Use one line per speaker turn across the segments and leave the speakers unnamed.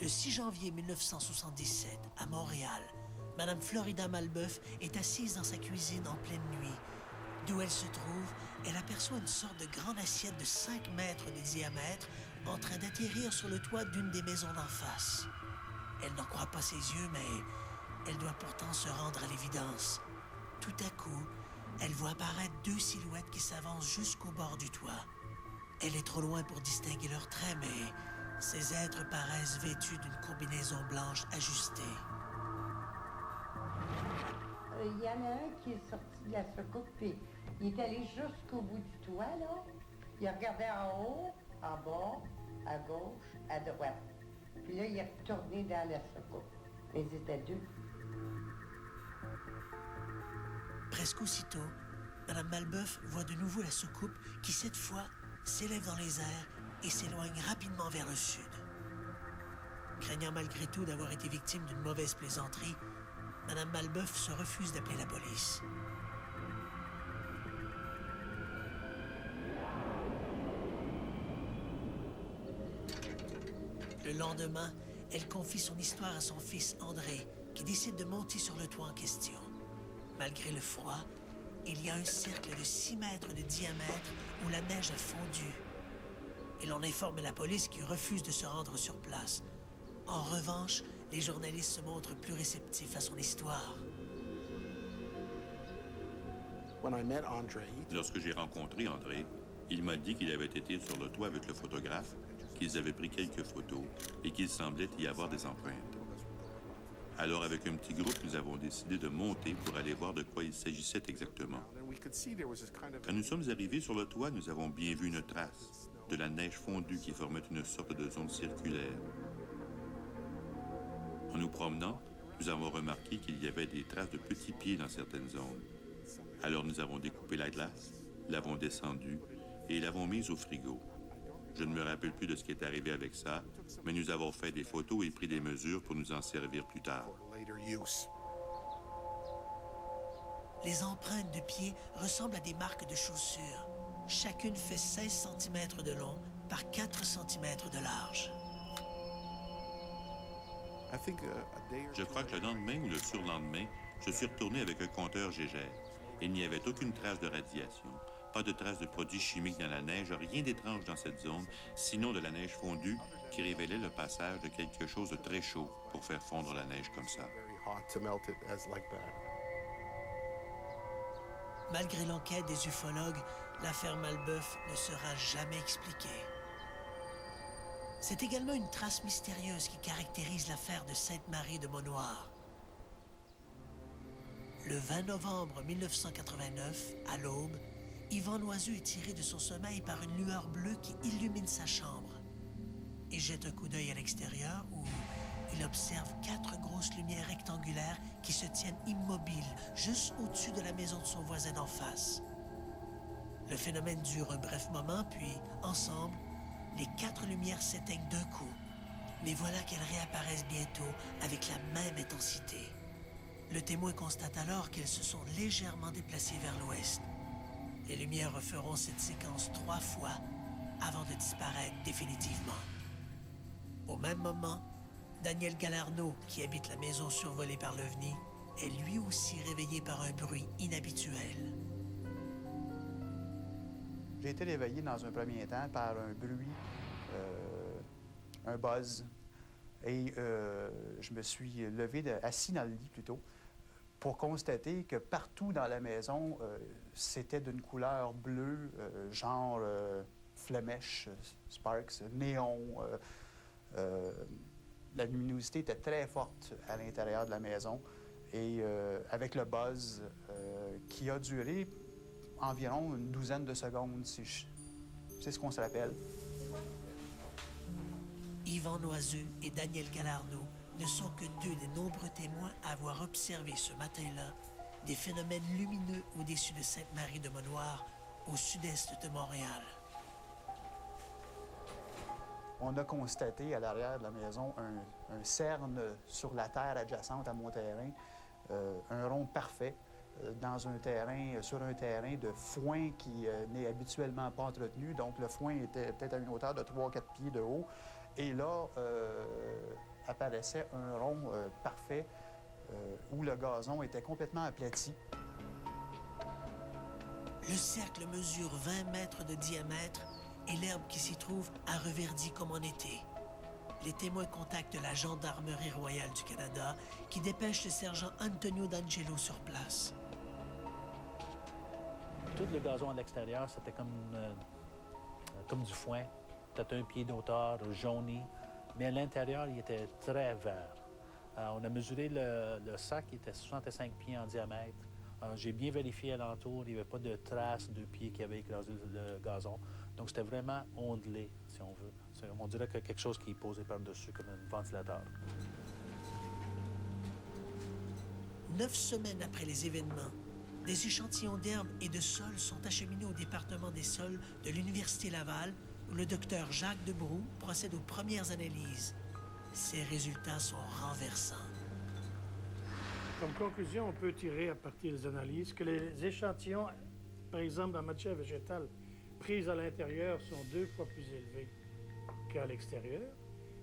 Le 6 janvier 1977, à Montréal, Madame Florida Malbeuf est assise dans sa cuisine en pleine nuit. D'où elle se trouve, elle aperçoit une sorte de grande assiette de 5 mètres de diamètre en train d'atterrir sur le toit d'une des maisons d'en face. Elle n'en croit pas ses yeux, mais elle doit pourtant se rendre à l'évidence. Tout à coup, elle voit apparaître 2 silhouettes qui s'avancent jusqu'au bord du toit. Elle est trop loin pour distinguer leurs traits, mais ces êtres paraissent vêtus d'une combinaison blanche ajustée.
Il y en a un qui est sorti de la soucoupe, puis il est allé jusqu'au bout du toit, là. Il a regardé en haut, en bas, à gauche, à droite. Puis là, il est retourné dans la soucoupe. Mais ils étaient 2.
Presque aussitôt, Mme Malbeuf voit de nouveau la soucoupe qui, cette fois, s'élève dans les airs et s'éloigne rapidement vers le sud. Craignant malgré tout d'avoir été victime d'une mauvaise plaisanterie, Mme Malbeuf se refuse d'appeler la police. Le lendemain, elle confie son histoire à son fils André, qui décide de monter sur le toit en question. Malgré le froid, il y a un cercle de 6 mètres de diamètre où la neige a fondu. Il en informe la police qui refuse de se rendre sur place. En revanche, les journalistes se montrent plus réceptifs à son histoire.
Lorsque j'ai rencontré André, il m'a dit qu'il avait été sur le toit avec le photographe, qu'ils avaient pris quelques photos et qu'il semblait y avoir des empreintes. Alors, avec un petit groupe, nous avons décidé de monter pour aller voir de quoi il s'agissait exactement. Quand nous sommes arrivés sur le toit, nous avons bien vu une trace, de la neige fondue qui formait une sorte de zone circulaire. En nous promenant, nous avons remarqué qu'il y avait des traces de petits pieds dans certaines zones. Alors nous avons découpé la glace, l'avons descendue et l'avons mise au frigo. Je ne me rappelle plus de ce qui est arrivé avec ça, mais nous avons fait des photos et pris des mesures pour nous en servir plus tard.
Les empreintes de pieds ressemblent à des marques de chaussures. Chacune fait 16 cm de long par 4 cm de large.
Je crois que le lendemain ou le surlendemain, je suis retourné avec un compteur Gégère. Il n'y avait aucune trace de radiation, pas de trace de produits chimiques dans la neige, rien d'étrange dans cette zone, sinon de la neige fondue qui révélait le passage de quelque chose de très chaud pour faire fondre la neige comme ça.
Malgré l'enquête des ufologues, l'affaire Malbeuf ne sera jamais expliquée. C'est également une trace mystérieuse qui caractérise l'affaire de Sainte-Marie de Monnoir. Le 20 novembre 1989, à l'aube, Yvan Noiseux est tiré de son sommeil par une lueur bleue qui illumine sa chambre. Il jette un coup d'œil à l'extérieur où il observe 4 grosses lumières rectangulaires qui se tiennent immobiles juste au-dessus de la maison de son voisin d'en face. Le phénomène dure un bref moment, puis, ensemble, les 4 lumières s'éteignent d'un coup. Mais voilà qu'elles réapparaissent bientôt avec la même intensité. Le témoin constate alors qu'elles se sont légèrement déplacées vers l'ouest. Les lumières referont cette séquence 3 fois avant de disparaître définitivement. Au même moment, Daniel Galarneau, qui habite la maison survolée par l'OVNI, est lui aussi réveillé par un bruit inhabituel.
J'ai été réveillé dans un premier temps par un bruit, un buzz. Et je me suis levé, assis dans le lit plutôt, pour constater que partout dans la maison, c'était d'une couleur bleue, genre flamèche, sparks, néon. La luminosité était très forte à l'intérieur de la maison. Et avec le buzz qui a duré environ une douzaine de secondes, c'est ce qu'on se rappelle.
Yvan Noiseux et Daniel Galarneau ne sont que 2 des nombreux témoins à avoir observé ce matin-là des phénomènes lumineux au-dessus de Sainte-Marie de Monnoir, au sud-est de Montréal.
On a constaté à l'arrière de la maison un cerne sur la terre adjacente à mon terrain, un rond parfait sur un terrain de foin qui n'est habituellement pas entretenu. Donc le foin était peut-être à une hauteur de 3-4 pieds de haut. Et là, apparaissait un rond parfait où le gazon était complètement aplati.
Le cercle mesure 20 mètres de diamètre et l'herbe qui s'y trouve a reverdi comme en été. Les témoins contactent la Gendarmerie royale du Canada qui dépêche le sergent Antonio D'Angelo sur place.
Tout le gazon à l'extérieur, c'était comme du foin, peut-être 1 pied d'auteur, jauni, mais à l'intérieur, il était très vert. On a mesuré le sac, il était 65 pieds en diamètre. J'ai bien vérifié alentour, il n'y avait pas de traces de pieds qui avaient écrasé le gazon. Donc, c'était vraiment ondulé, si on veut. On dirait que quelque chose qui est posé par-dessus, comme un ventilateur.
9 semaines après les événements, des échantillons d'herbe et de sol sont acheminés au département des sols de l'Université Laval, où le docteur Jacques Debroux procède aux premières analyses. Ces résultats sont renversants.
Comme conclusion, on peut tirer à partir des analyses que les échantillons, par exemple, en matière végétale, prises à l'intérieur sont 2 fois plus élevés qu'à l'extérieur.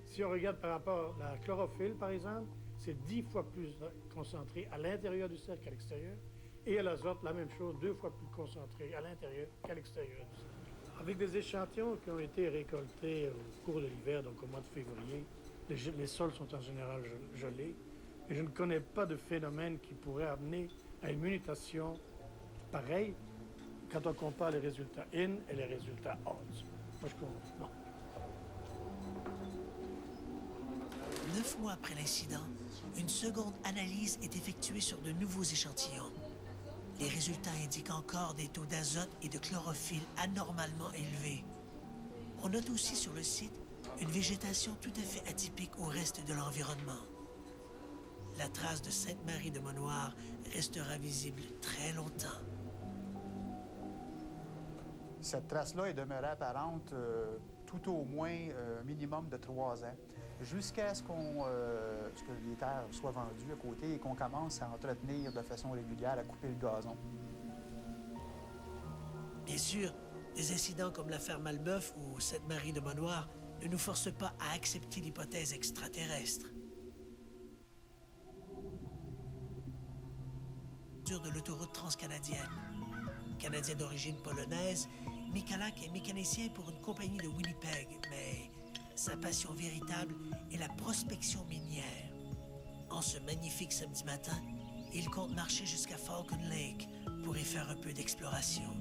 Si on regarde par rapport à la chlorophylle, par exemple, c'est 10 fois plus concentré à l'intérieur du cercle qu'à l'extérieur. Et à l'azote, la même chose, 2 fois plus concentré à l'intérieur qu'à l'extérieur du cercle. Avec des échantillons qui ont été récoltés au cours de l'hiver, donc au mois de février, les sols sont en général gelés. Et je ne connais pas de phénomène qui pourrait amener à une mutation pareille quand on compare les résultats IN et les résultats ODDS. Moi, je comprends. Non.
9 mois après l'incident, une seconde analyse est effectuée sur de nouveaux échantillons. Les résultats indiquent encore des taux d'azote et de chlorophylle anormalement élevés. On note aussi sur le site une végétation tout à fait atypique au reste de l'environnement. La trace de Sainte-Marie-de-Monnoir restera visible très longtemps.
Cette trace-là est demeurée apparente tout au moins un minimum de 3 ans, jusqu'à ce que les terres soient vendues à côté et qu'on commence à entretenir de façon régulière, à couper le gazon.
Bien sûr, des incidents comme l'affaire Malbeuf ou Sainte-Marie-de-Monnoir ne nous forcent pas à accepter l'hypothèse extraterrestre. De l'autoroute transcanadienne. Canadien d'origine polonaise, Michalak est mécanicien pour une compagnie de Winnipeg, mais sa passion véritable est la prospection minière. En ce magnifique samedi matin, il compte marcher jusqu'à Falcon Lake pour y faire un peu d'exploration.